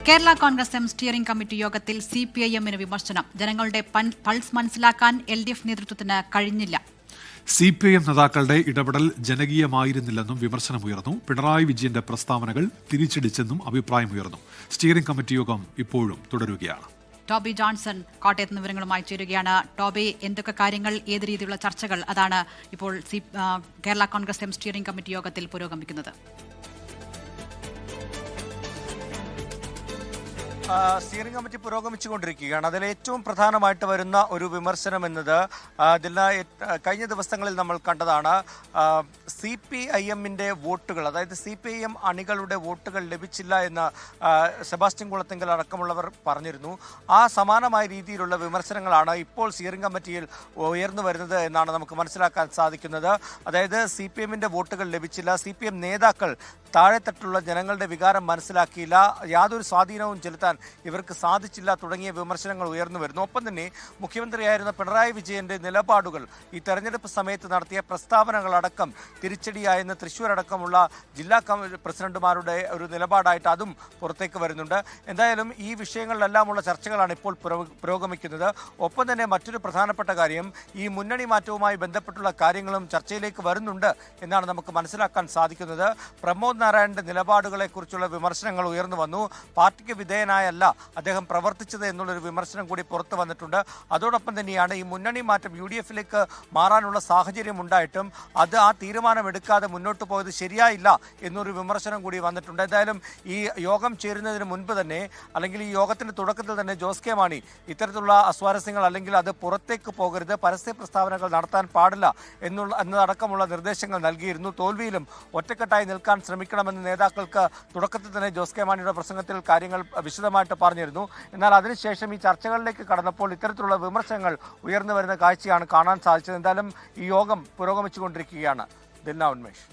Kerala Congress M steering committee യോഗത്തിൽ സിപിഐഎമ്മിന് വിമർശനം. ജനങ്ങളുടെ പൾസ് മനസ്സിലാക്കാൻ എൽഡിഎഫ് നേതൃത്വത്തിന് കഴിഞ്ഞില്ല. സിപിഐഎം നേതാക്കളുടെ ഇടപെടൽ ജനകീയമായിരുന്നില്ലെന്നും വിമർശനമുയർന്നു. പിണറായി വിജയന്റെ പ്രസ്താവനകൾ തിരിച്ചടിച്ചെന്നും അഭിപ്രായമുയർന്നു. സ്റ്റിയറിംഗ് കമ്മിറ്റി യോഗം ഇപ്പോഴും തുടരുകയാണ്. ടോബി ജോൺസൺ കോട്ടയത്ത് നിന്ന് വിവരങ്ങളുമായി ചേരുകയാണ്. ടോബി, എന്തൊക്കെ കാര്യങ്ങൾ, ഏത് രീതിയിലുള്ള ചർച്ചകൾ അതാണ് ഇപ്പോൾ Kerala Congress M steering committee യോഗത്തിൽ പുരോഗമിക്കുന്നത്? സ്റ്റിയറിംഗ് കമ്മിറ്റി പുരോഗമിച്ചുകൊണ്ടിരിക്കുകയാണ്. അതിൽ ഏറ്റവും പ്രധാനമായിട്ട് വരുന്ന ഒരു വിമർശനം എന്നത് കഴിഞ്ഞ ദിവസങ്ങളിൽ നമ്മൾ കണ്ടതാണ്. CPIM-ന്റെ വോട്ടുകൾ, അതായത് CPIM അണികളുടെ വോട്ടുകൾ ലഭിച്ചില്ല എന്ന് സെബാസ്റ്റ്യൻ കുളത്തിങ്കൽ അടക്കമുള്ളവർ പറഞ്ഞിരുന്നു. ആ സമാനമായ രീതിയിലുള്ള വിമർശനങ്ങളാണ് ഇപ്പോൾ സ്റ്റിയറിംഗ് കമ്മിറ്റിയിൽ ഉയർന്നു വരുന്നത് എന്നാണ് നമുക്ക് മനസ്സിലാക്കാൻ സാധിക്കുന്നത്. അതായത് CPIM-ന്റെ വോട്ടുകൾ ലഭിച്ചില്ല, CPIM നേതാക്കൾ താഴെത്തട്ടിലുള്ള ജനങ്ങളുടെ വികാരം മനസ്സിലാക്കിയില്ല, യാതൊരു സ്വാധീനവും ചെലുത്താൻ ഇവർക്ക് സാധിച്ചില്ല തുടങ്ങിയ വിമർശനങ്ങൾ ഉയർന്നു വരുന്നു. ഒപ്പം തന്നെ മുഖ്യമന്ത്രിയായിരുന്ന പിണറായി വിജയന്റെ നിലപാടുകൾ, ഈ തെരഞ്ഞെടുപ്പ് സമയത്ത് നടത്തിയ പ്രസ്താവനകളടക്കം തിരിച്ചടിയായെന്ന് തൃശ്ശൂർ അടക്കമുള്ള ജില്ലാ പ്രസിഡന്റുമാരുടെ ഒരു നിലപാടായിട്ട് അതും പുറത്തേക്ക് വരുന്നുണ്ട്. എന്തായാലും ഈ വിഷയങ്ങളിലെല്ലാമുള്ള ചർച്ചകളാണ് ഇപ്പോൾ പുരോഗമിക്കുന്നത്. ഒപ്പം തന്നെ മറ്റൊരു പ്രധാനപ്പെട്ട കാര്യം, ഈ മുന്നണി മാറ്റവുമായി ബന്ധപ്പെട്ടുള്ള കാര്യങ്ങളും ചർച്ചയിലേക്ക് വരുന്നുണ്ട് എന്നാണ് നമുക്ക് മനസ്സിലാക്കാൻ സാധിക്കുന്നത്. പ്രമോദ് നാരായണന്റെ നിലപാടുകളെക്കുറിച്ചുള്ള വിമർശനങ്ങൾ ഉയർന്നു വന്നു. പാർട്ടിക്ക് വിധേയനായല്ല അദ്ദേഹം പ്രവർത്തിച്ചത് എന്നുള്ളൊരു വിമർശനം കൂടി പുറത്തു വന്നിട്ടുണ്ട്. അതോടൊപ്പം തന്നെയാണ് ഈ മുന്നണി മാറ്റം UDF-ലേക്ക് മാറാനുള്ള സാഹചര്യം ഉണ്ടായിട്ടും അത് ആ തീരുമാനമെടുക്കാതെ മുന്നോട്ട് പോയത് ശരിയായില്ല എന്നൊരു വിമർശനം കൂടി വന്നിട്ടുണ്ട്. എന്തായാലും ഈ യോഗം ചേരുന്നതിന് മുൻപ് തന്നെ, അല്ലെങ്കിൽ ഈ യോഗത്തിന്റെ തുടക്കത്തിൽ തന്നെ ജോസ് കെ മാണി ഇത്തരത്തിലുള്ള അസ്വാരസ്യങ്ങൾ അല്ലെങ്കിൽ അത് പുറത്തേക്ക് പോകരുത്, പരസ്യ പ്രസ്താവനകൾ നടത്താൻ പാടില്ല എന്നതടക്കമുള്ള നിർദ്ദേശങ്ങൾ നൽകിയിരുന്നു. തോൽവിയിലും ഒറ്റക്കെട്ടായി നിൽക്കാൻ ശ്രമിക്കണമെന്ന് നേതാക്കൾക്ക് തുടക്കത്തിൽ തന്നെ ജോസ് കെ മാണിയുടെ പ്രസംഗത്തിൽ കാര്യങ്ങൾ വിശദമായിട്ട് പറഞ്ഞിരുന്നു. എന്നാൽ അതിനുശേഷം ഈ ചർച്ചകളിലേക്ക് കടന്നപ്പോൾ ഇത്തരത്തിലുള്ള വിമർശനങ്ങൾ ഉയർന്നു വരുന്ന കാഴ്ചയാണ് കാണാൻ സാധിച്ചത്. എന്തായാലും ഈ യോഗം പുരോഗമിച്ചുകൊണ്ടിരിക്കുകയാണ്. ദിൽന ഉന്മേഷ്.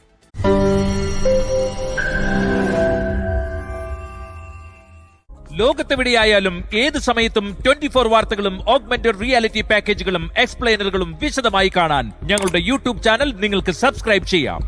ലോകത്തെവിടെയായാലും ഏത് സമയത്തും 24 വാർത്തകളും ഓഗ്മെന്റഡ് റിയാലിറ്റി പാക്കേജുകളും എക്സ്പ്ലെയിനറുകളും വിശദമായി കാണാൻ ഞങ്ങളുടെ YouTube ചാനൽ നിങ്ങൾക്ക് സബ്സ്ക്രൈബ് ചെയ്യാം.